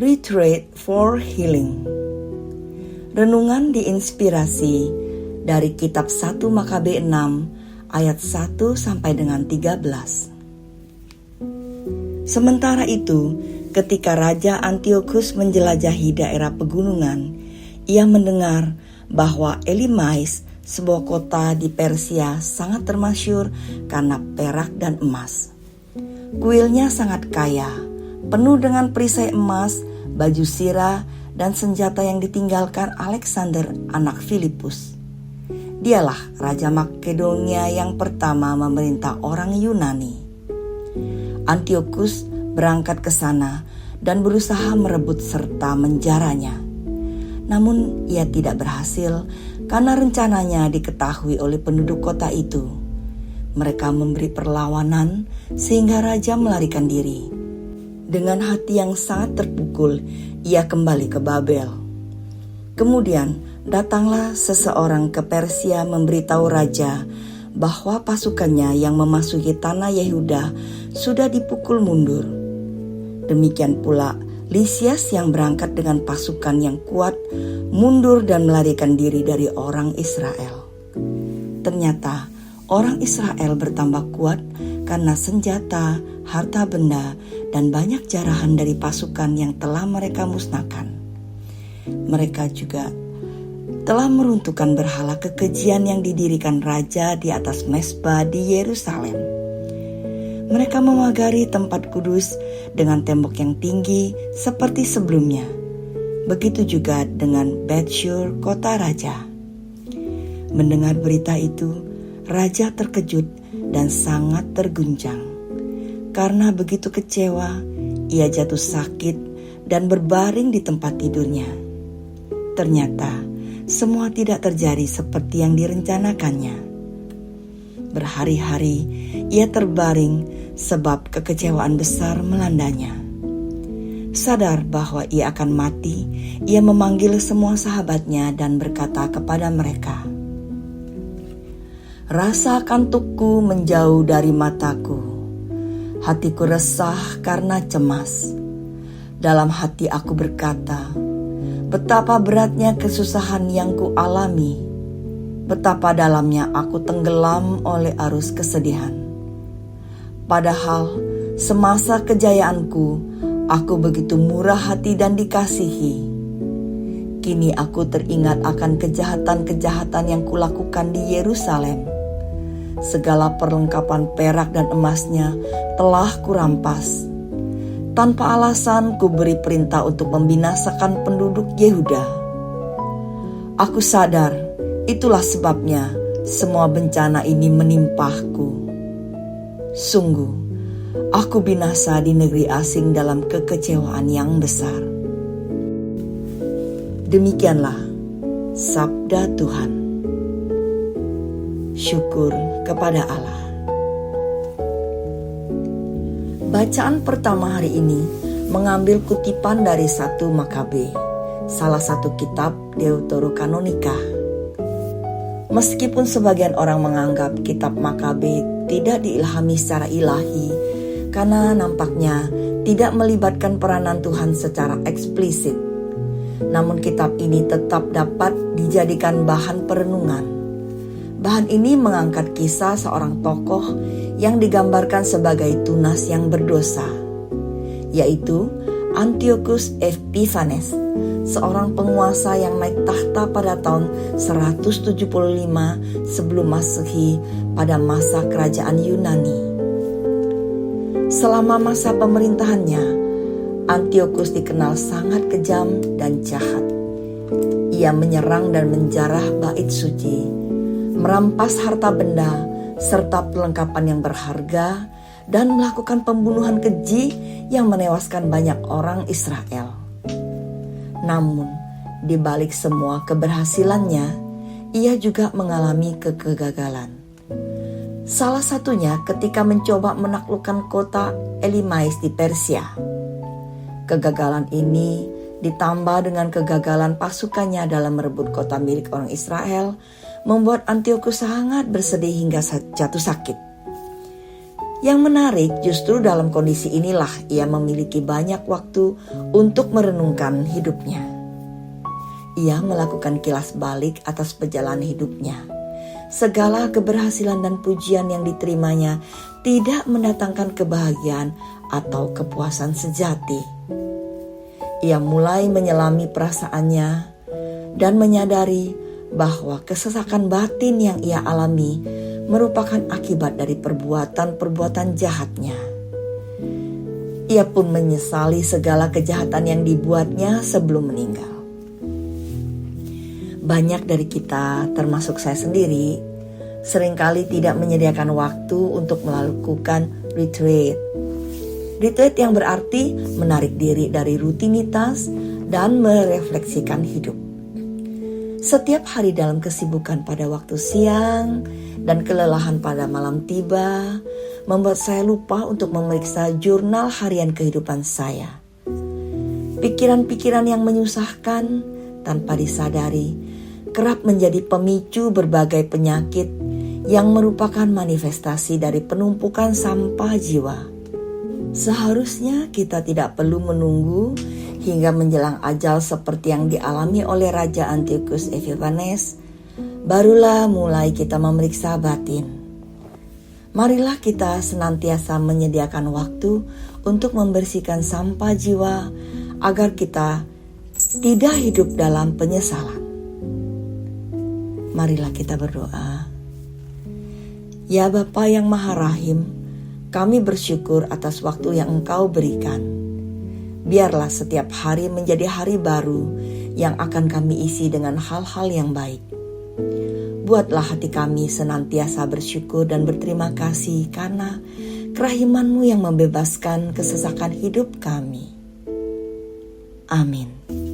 Retreat for Healing. Renungan diinspirasi dari kitab 1 Makabe 6 ayat 1 sampai dengan 13. Sementara itu, ketika Raja Antiochus menjelajahi daerah pegunungan, ia mendengar bahwa Elimais, sebuah kota di Persia, sangat termasyhur karena perak dan emas. Kuilnya sangat kaya, penuh dengan perisai emas, baju sirah, dan senjata yang ditinggalkan Alexander anak Filipus. Dialah Raja Makedonia yang pertama memerintah orang Yunani. Antiochus berangkat ke sana dan berusaha merebut serta menjaranya. Namun ia tidak berhasil karena rencananya diketahui oleh penduduk kota itu. Mereka memberi perlawanan sehingga raja melarikan diri. Dengan hati yang sangat terpukul, ia kembali ke Babel. Kemudian datanglah seseorang ke Persia memberitahu raja bahwa pasukannya yang memasuki tanah Yehuda sudah dipukul mundur. Demikian pula Lisias yang berangkat dengan pasukan yang kuat mundur dan melarikan diri dari orang Israel. Ternyata orang Israel bertambah kuat karena senjata, harta benda, dan banyak jarahan dari pasukan yang telah mereka musnahkan. Mereka juga telah meruntuhkan berhala kekejian yang didirikan raja di atas mezbah di Yerusalem. Mereka memagari tempat kudus dengan tembok yang tinggi seperti sebelumnya. Begitu juga dengan Bet-Syur, kota raja. Mendengar berita itu, raja terkejut dan sangat terguncang. Karena begitu kecewa, ia jatuh sakit dan berbaring di tempat tidurnya. Ternyata semua tidak terjadi seperti yang direncanakannya. Berhari-hari ia terbaring sebab kekecewaan besar melandanya. Sadar bahwa ia akan mati, ia memanggil semua sahabatnya dan berkata kepada mereka, "Rasa kantukku menjauh dari mataku. Hatiku resah karena cemas. Dalam hati aku berkata, betapa beratnya kesusahan yang kualami. Betapa dalamnya aku tenggelam oleh arus kesedihan. Padahal semasa kejayaanku, aku begitu murah hati dan dikasihi. Kini aku teringat akan kejahatan-kejahatan yang kulakukan di Yerusalem. Segala perlengkapan perak dan emasnya telah kurampas. Tanpa alasan kuberi perintah untuk membinasakan penduduk Yehuda. Aku sadar itulah sebabnya semua bencana ini menimpahku. Sungguh, aku binasa di negeri asing dalam kekecewaan yang besar." Demikianlah sabda Tuhan. Syukur kepada Allah. Bacaan pertama hari ini mengambil kutipan dari 1 Makabe, salah satu kitab Deuterokanonika. Meskipun sebagian orang menganggap kitab Makabe tidak diilhami secara ilahi karena nampaknya tidak melibatkan peranan Tuhan secara eksplisit, namun kitab ini tetap dapat dijadikan bahan perenungan. Bahan ini mengangkat kisah seorang tokoh yang digambarkan sebagai tunas yang berdosa, yaitu Antiochus Epiphanes, seorang penguasa yang naik tahta pada tahun 175 sebelum Masehi pada masa kerajaan Yunani. Selama masa pemerintahannya, Antiochus dikenal sangat kejam dan jahat. Ia menyerang dan menjarah bait suci, merampas harta benda serta perlengkapan yang berharga, dan melakukan pembunuhan keji yang menewaskan banyak orang Israel. Namun, di balik semua keberhasilannya, ia juga mengalami kegagalan. Salah satunya ketika mencoba menaklukkan kota Elimais di Persia. Kegagalan ini ditambah dengan kegagalan pasukannya dalam merebut kota milik orang Israel, membuat Antiochus sangat bersedih hingga jatuh sakit. Yang menarik justru dalam kondisi inilah ia memiliki banyak waktu untuk merenungkan hidupnya. Ia melakukan kilas balik atas perjalanan hidupnya. Segala keberhasilan dan pujian yang diterimanya tidak mendatangkan kebahagiaan atau kepuasan sejati. Ia mulai menyelami perasaannya dan menyadari bahwa kesesakan batin yang ia alami merupakan akibat dari perbuatan-perbuatan jahatnya. Ia pun menyesali segala kejahatan yang dibuatnya sebelum meninggal. Banyak dari kita, termasuk saya sendiri, seringkali tidak menyediakan waktu untuk melakukan retreat. Retreat yang berarti menarik diri dari rutinitas dan merefleksikan hidup. Setiap hari dalam kesibukan pada waktu siang dan kelelahan pada malam tiba membuat saya lupa untuk memeriksa jurnal harian kehidupan saya. Pikiran-pikiran yang menyusahkan tanpa disadari kerap menjadi pemicu berbagai penyakit yang merupakan manifestasi dari penumpukan sampah jiwa. Seharusnya kita tidak perlu menunggu hingga menjelang ajal seperti yang dialami oleh Raja Antiochus Epiphanes, barulah mulai kita memeriksa batin. Marilah kita senantiasa menyediakan waktu untuk membersihkan sampah jiwa agar kita tidak hidup dalam penyesalan. Marilah kita berdoa. Ya Bapa yang Maha Rahim, kami bersyukur atas waktu yang Engkau berikan. Biarlah setiap hari menjadi hari baru yang akan kami isi dengan hal-hal yang baik. Buatlah hati kami senantiasa bersyukur dan berterima kasih karena kerahiman-Mu yang membebaskan kesesakan hidup kami. Amin.